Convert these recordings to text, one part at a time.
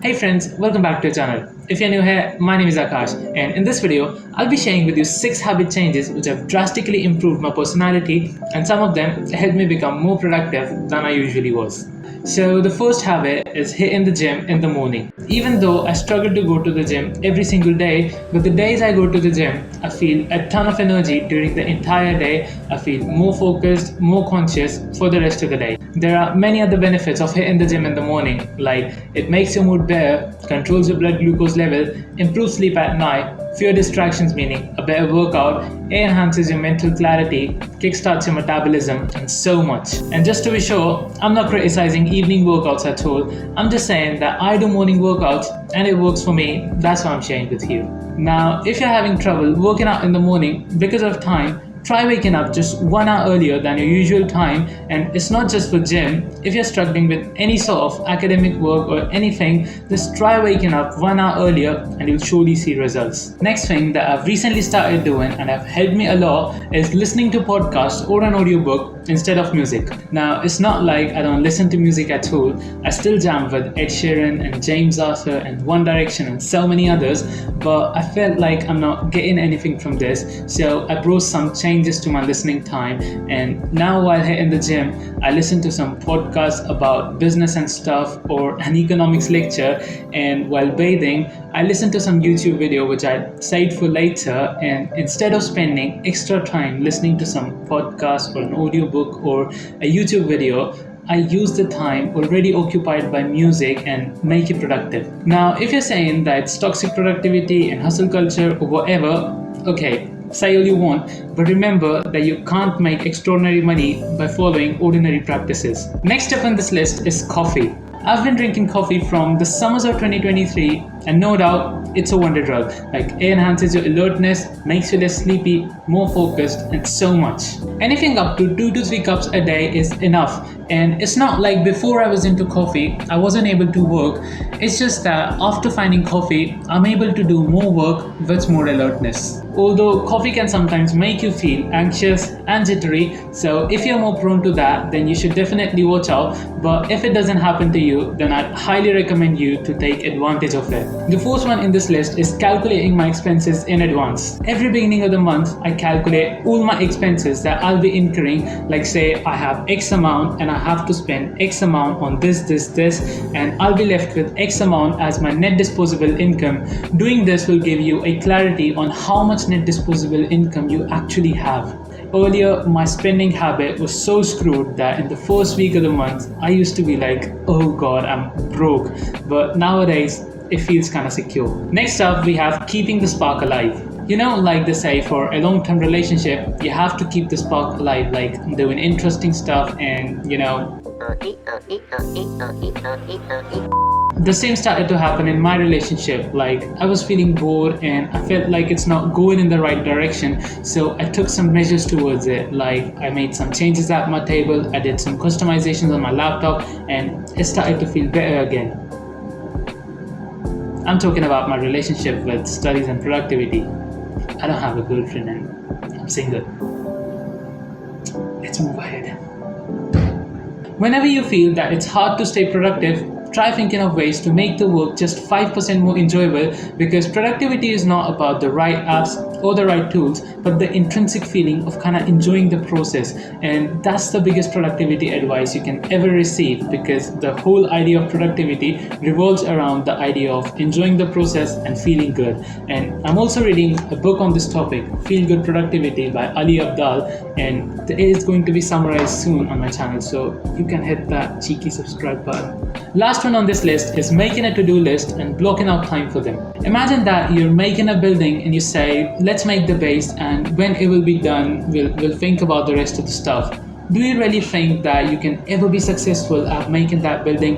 Hey friends, welcome back to the channel. If you're new here, my name is Aakash, and in this video, I'll be sharing with you 6 habit changes which have drastically improved my personality, and some of them helped me become more productive than I usually was. So the first habit is hitting the gym in the morning. Even though I struggle to go to the gym every single day, but the days I go to the gym, I feel a ton of energy during the entire day. I feel more focused, more conscious for the rest of the day. There are many other benefits of hitting the gym in the morning, like it makes your mood better, controls your blood glucose level, improves sleep at night, fewer distractions meaning a better workout, it enhances your mental clarity, kickstarts your metabolism, and so much. And just to be sure, I'm not criticizing evening workouts at all. I'm just saying that I do morning workouts and it works for me. That's why I'm sharing with you. Now, if you're having trouble working out in the morning because of time, try waking up just 1 hour earlier than your usual time. And it's not just for gym. If you're struggling with any sort of academic work or anything, just try waking up 1 hour earlier and you'll surely see results. Next thing that I've recently started doing and have helped me a lot is listening to podcasts or an audiobook instead of music. Now, it's not like I don't listen to music at all. I still jam with Ed Sheeran and James Arthur and One Direction and so many others, but I felt like I'm not getting anything from this, so I brought some changes to my listening time. And now while hitting the gym, I listen to some podcasts about business and stuff or an economics lecture, and while bathing, I listen to some YouTube video which I saved for later. And instead of spending extra time listening to some podcast or an audiobook or a YouTube video, I use the time already occupied by music and make it productive. Now, if you're saying that it's toxic productivity and hustle culture or whatever, okay, say all you want, but remember that you can't make extraordinary money by following ordinary practices. Next up on this list is coffee. I've been drinking coffee from the summers of 2023, and no doubt it's a wonder drug. Like, it enhances your alertness, makes you less sleepy, more focused, and so much. Anything up to 2 to 3 cups a day is enough. And it's not like before I was into coffee, I wasn't able to work. It's just that after finding coffee, I'm able to do more work with more alertness. Although coffee can sometimes make you feel anxious and jittery, so if you're more prone to that, then you should definitely watch out. But if it doesn't happen to you, then I'd highly recommend you to take advantage of it. The fourth one in this list is calculating my expenses in advance. Every beginning of the month, I calculate all my expenses that I'll be incurring. Like, say I have X amount and I have to spend X amount on this, and I'll be left with X amount as my net disposable income. Doing this will give you a clarity on how much net disposable income you actually have. Earlier, my spending habit was so screwed that in the first week of the month, I used to be like, oh god, I'm broke. But nowadays, it feels kind of secure. Next up, we have keeping the spark alive. You know, like they say, for a long-term relationship, you have to keep the spark alive, like doing interesting stuff and, the same started to happen in my relationship. Like, I was feeling bored and I felt like it's not going in the right direction, so I took some measures towards it. Like, I made some changes at my table, I did some customizations on my laptop, and it started to feel better again. I'm talking about my relationship with studies and productivity. I don't have a girlfriend and I'm single. Let's move ahead. Whenever you feel that it's hard to stay productive, try thinking of ways to make the work just 5% more enjoyable, because productivity is not about the right apps or the right tools, but the intrinsic feeling of kind of enjoying the process. And that's the biggest productivity advice you can ever receive, because the whole idea of productivity revolves around the idea of enjoying the process and feeling good. And I'm also reading a book on this topic, Feel Good Productivity by Ali Abdal, and it is going to be summarized soon on my channel, so you can hit that cheeky subscribe button. Last one on this list is making a to-do list and blocking out time for them. Imagine that you're making a building and you say, let's make the base, and when it will be done, we'll think about the rest of the stuff. Do you really think that you can ever be successful at making that building?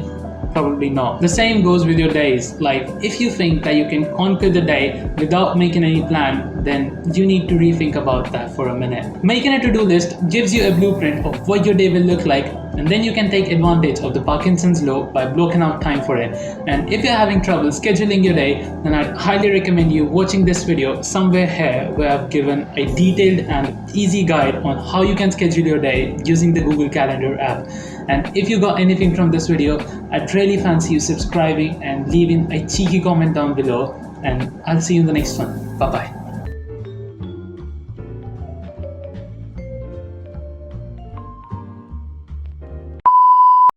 Probably not. The same goes with your days. Like, if you think that you can conquer the day without making any plan, then you need to rethink about that for a minute. Making a to-do list gives you a blueprint of what your day will look like, and then you can take advantage of the Parkinson's law by blocking out time for it. And if you're having trouble scheduling your day, then I'd highly recommend you watching this video somewhere here, where I've given a detailed and easy guide on how you can schedule your day using the Google Calendar app. And if you got anything from this video, I'd really fancy you subscribing and leaving a cheeky comment down below. And I'll see you in the next one. Bye bye.